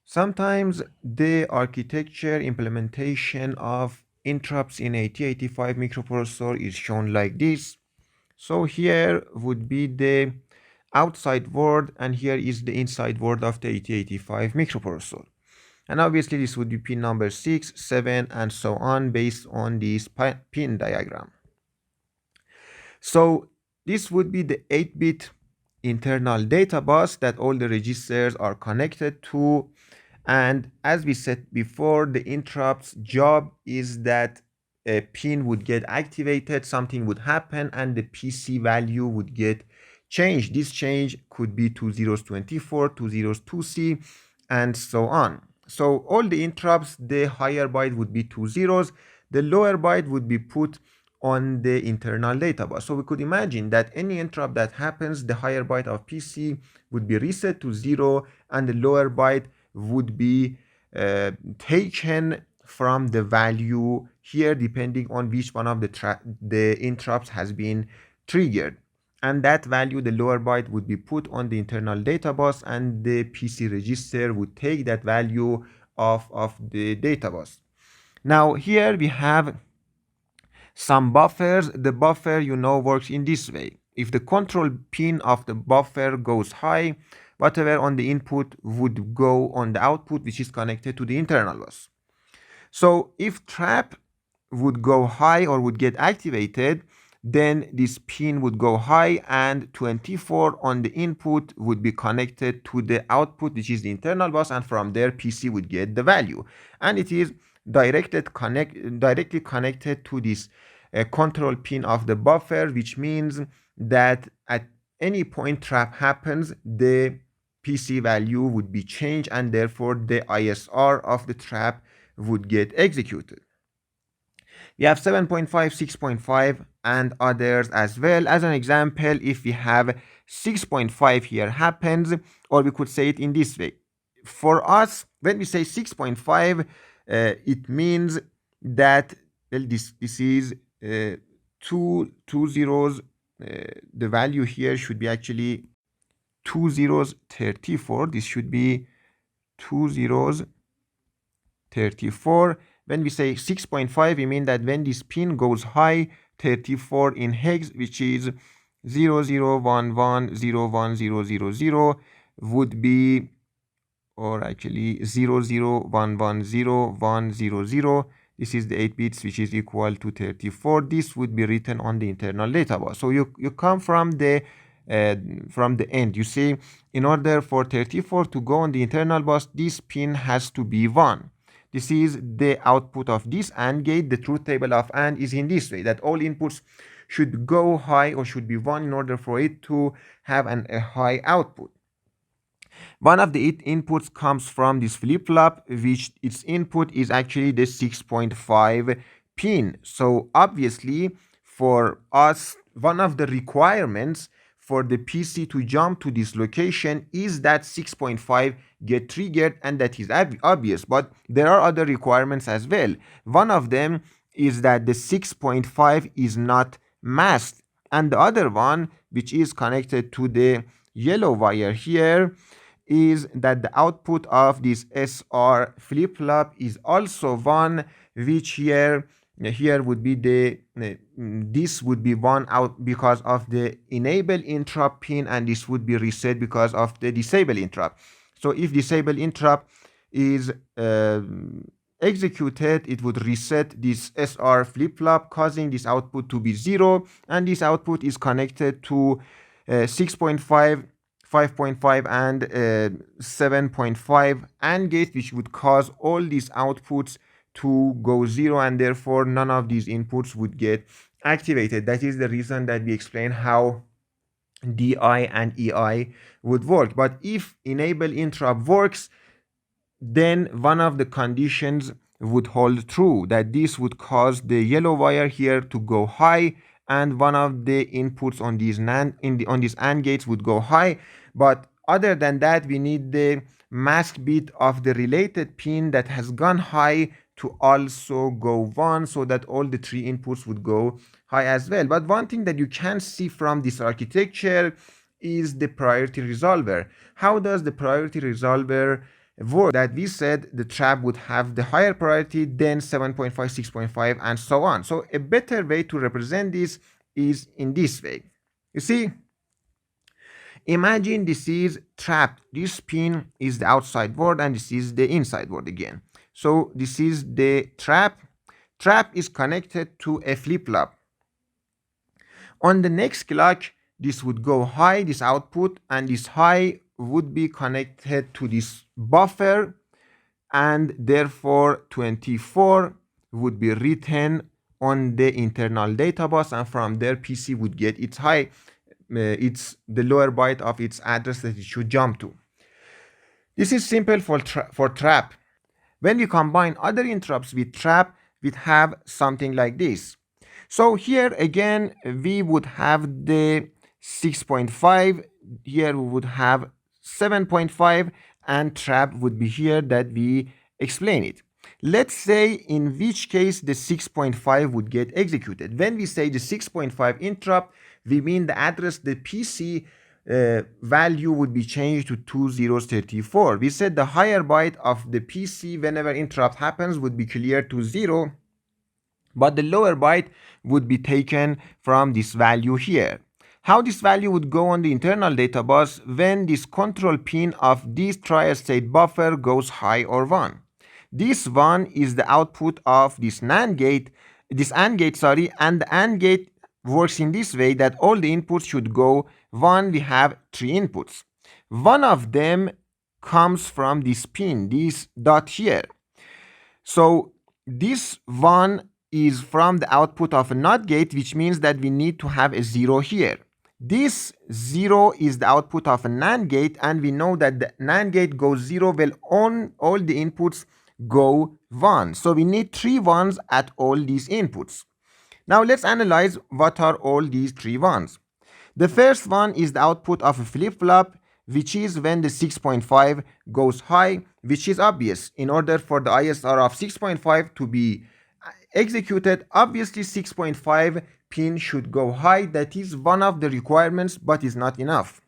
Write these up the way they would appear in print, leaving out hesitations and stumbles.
Sometimes the architecture implementation of interrupts in 8085 microprocessor is shown like this. So here would be the outside world and here is the inside world of the 8085 microprocessor. And obviously this would be pin number 6, 7 and so on based on this pin diagram. So this would be the 8-bit internal data bus that all the registers are connected to. And as we said before, the interrupt's job is that a pin would get activated, something would happen, and the PC value would get changed. This change could be to 0s 24, to 0s 2C, and so on. So all the interrupts, the higher byte would be 2 zeros, the lower byte would be put on the internal data bus. So we could imagine that any interrupt that happens, the higher byte of PC would be reset to 0 and the lower byte would be taken from the value here depending on which one of the interrupts has been triggered, and that value, the lower byte, would be put on the internal data bus and the PC register would take that value off of the data bus. Now here we have some buffers. The buffer, works in this way. If the control pin of the buffer goes high, whatever on the input would go on the output, which is connected to the internal bus. So if trap would go high or would get activated, then this pin would go high and 24 on the input would be connected to the output, which is the internal bus, and from there PC would get the value. And it is directly connected to this control pin of the buffer, which means that at any point trap happens, the PC value would be changed and therefore the ISR of the trap would get executed. We have 7.5, 6.5 and others as well. As an example, if we have 6.5 here happens, or we could say it in this way. For us, when we say 6.5, it means that this is two zeros. The value here should be actually 2 zeros 34. This should be 2 zeros 34. When we say 6.5, we mean that when this pin goes high, 34 in hex, which is 0011010000 would be, or actually 00110100. This is the 8 bits, which is equal to 34. This would be written on the internal data bus. So you come from the end. You see, in order for 34 to go on the internal bus, this pin has to be 1. This is the output of this AND gate. The truth table of AND is in this way, that all inputs should go high or should be 1 in order for it to have a high output. One of the inputs comes from this flip-flop, which its input is actually the 6.5 pin. So obviously for us, one of the requirements for the PC to jump to this location is that 6.5 get triggered, and that is obvious, but there are other requirements as well. One of them is that the 6.5 is not masked, and the other one, which is connected to the yellow wire here, is that the output of this SR flip-flop is also 1, which here would be this would be 1 out because of the enable interrupt pin, and this would be reset because of the disable interrupt. So if disable interrupt is executed, it would reset this SR flip-flop, causing this output to be 0, and this output is connected to 6.5, 5.5 and 7.5 AND gate, which would cause all these outputs to go 0, and therefore none of these inputs would get activated. That is the reason that we explain how DI and EI would work. But if enable interrupt works, then one of the conditions would hold true, that this would cause the yellow wire here to go high, and one of the inputs on these on these AND gates would go high. But other than that, we need the mask bit of the related pin that has gone high to also go 1, so that all the 3 inputs would go high as well. But one thing that you can see from this architecture is the priority resolver. How does the priority resolver word that we said the trap would have the higher priority than 7.5, 6.5, and so on. So a better way to represent this is in this way. You see, imagine this is trapped. This pin is the outside word and this is the inside word again. So this is the trap. Trap is connected to a flip-flop. On the next clock, this would go high, this output, and this high would be connected to this buffer, and therefore 24 would be written on the internal data bus, and from there PC would get its high, it's the lower byte of its address that it should jump to. This is simple for trap. When we combine other interrupts with trap, we have something like this. So here again, we would have the 6.5, here we would have 7.5, and trap would be here that we explain it. Let's say in which case the 6.5 would get executed. When we say the 6.5 interrupt, we mean the address, the PC value would be changed to 2034. We said the higher byte of the PC whenever interrupt happens would be cleared to 0, but the lower byte would be taken from this value here. How this value would go on the internal data bus when this control pin of this tri-state buffer goes high or 1. This 1 is the output of this AND gate, and the AND gate works in this way that all the inputs should go 1. We have 3 inputs. One of them comes from this pin, this dot here. So this 1 is from the output of a NOT gate, which means that we need to have a 0 here. This 0 is the output of a NAND gate, and we know that the NAND gate goes 0 when on all the inputs go 1. So we need 3 ones at all these inputs. Now let's analyze what are all these 3 ones. The first one is the output of a flip-flop, which is when the 6.5 goes high, which is obvious. In order for the ISR of 6.5 to be executed, obviously 6.5 pin should go high. That is one of the requirements, but is not enough.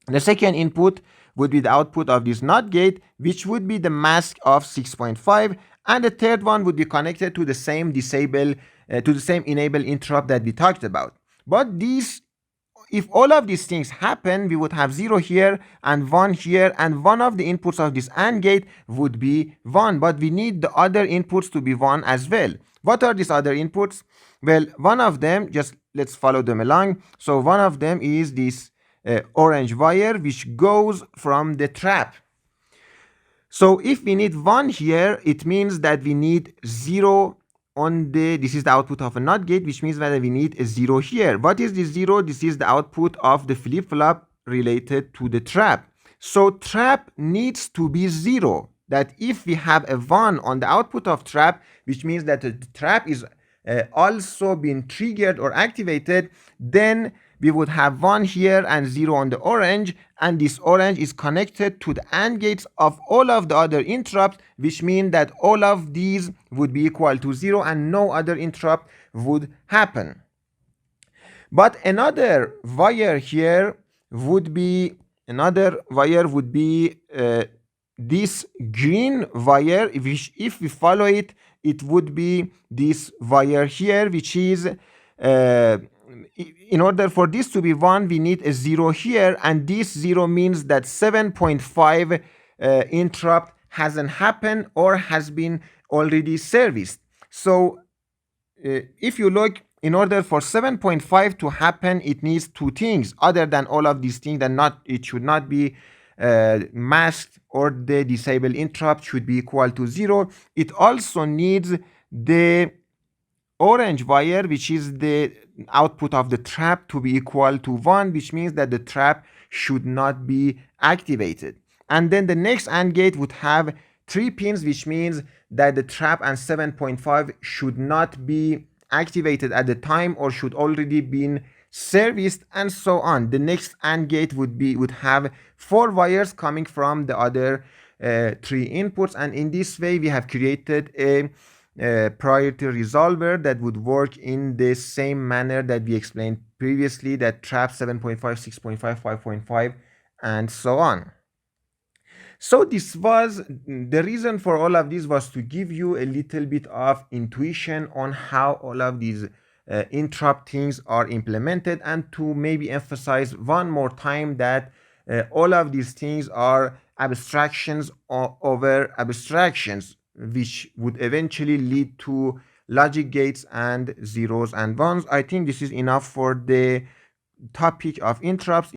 The second input would be the output of this NOT gate, which would be the mask of 6.5, and the third one would be connected to the same enable interrupt that we talked about. But these, if all of these things happen, we would have 0 here and 1 here, and one of the inputs of this AND gate would be 1, but we need the other inputs to be 1 as well. What are these other inputs? Well, one of them, just let's follow them along. So one of them is this orange wire, which goes from the trap. So if we need 1 here, it means that we need 0 on this is the output of a NOT gate, which means that we need a 0 here. What is this 0? This is the output of the flip-flop related to the trap. So trap needs to be 0. That if we have a 1 on the output of trap, which means that the trap is also being triggered or activated, then we would have 1 here and 0 on the orange, and this orange is connected to the AND gates of all of the other interrupts, which means that all of these would be equal to 0 and no other interrupt would happen. But another wire here would be this green wire, which if we follow it, it would be this wire here, which is in order for this to be 1, we need a 0 here, and this 0 means that 7.5 interrupt hasn't happened or has been already serviced. So if you look, in order for 7.5 to happen, it needs 2 things other than all of these things, that it should not be masked, or the disable interrupt should be equal to 0. It also needs the orange wire, which is the output of the trap, to be equal to 1, which means that the trap should not be activated. And then the next AND gate would have 3 pins, which means that the trap and 7.5 should not be activated at the time or should already been serviced, and so on. The next AND gate would have 4 wires coming from the other 3 inputs, and in this way we have created a priority resolver that would work in the same manner that we explained previously, that trap 7.5, 6.5, 5.5, and so on. So this was the reason for all of this, was to give you a little bit of intuition on how all of these interrupt things are implemented, and to maybe emphasize one more time that all of these things are abstractions over abstractions, which would eventually lead to logic gates and zeros and ones. I think this is enough for the topic of interrupts.